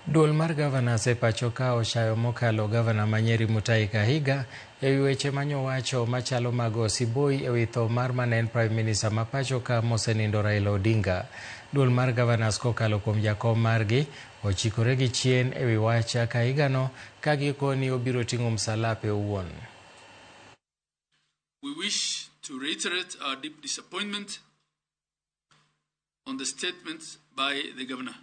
Duol mar Governors e pacho ka ochayo mokalo Gavana ma Nyeri Mutahi Kahiga ewi weche manyowacho machalo mag osiboi ewi tho mar manen Prime Minister ma pacho ka mosenindo Raila Odinga. Duol mar Governors kokalo kuom jakom margi ochikore gi chien ewi wach Kahiga no ka gikoni obiro ting'o msalape owuon. We wish to reiterate our deep disappointment on the statements by the Governor.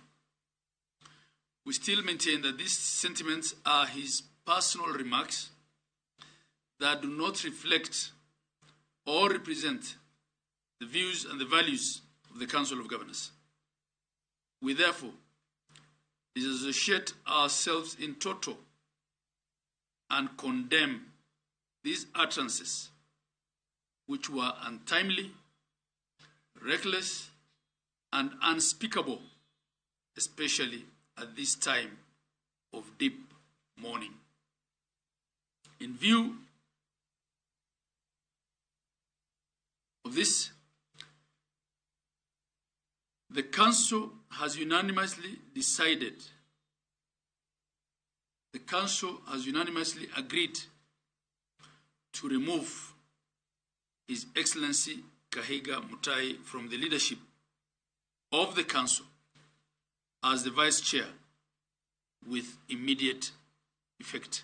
We still maintain that these sentiments are his personal remarks that do not reflect or represent the views and the values of the Council of Governors. We therefore disassociate ourselves in toto and condemn these utterances, which were untimely, reckless, and unspeakable, especially at this time of deep mourning. In view of this, the Council has unanimously agreed to remove His Excellency Kahiga Mutahi from the leadership of the Council as the Vice Chair with immediate effect.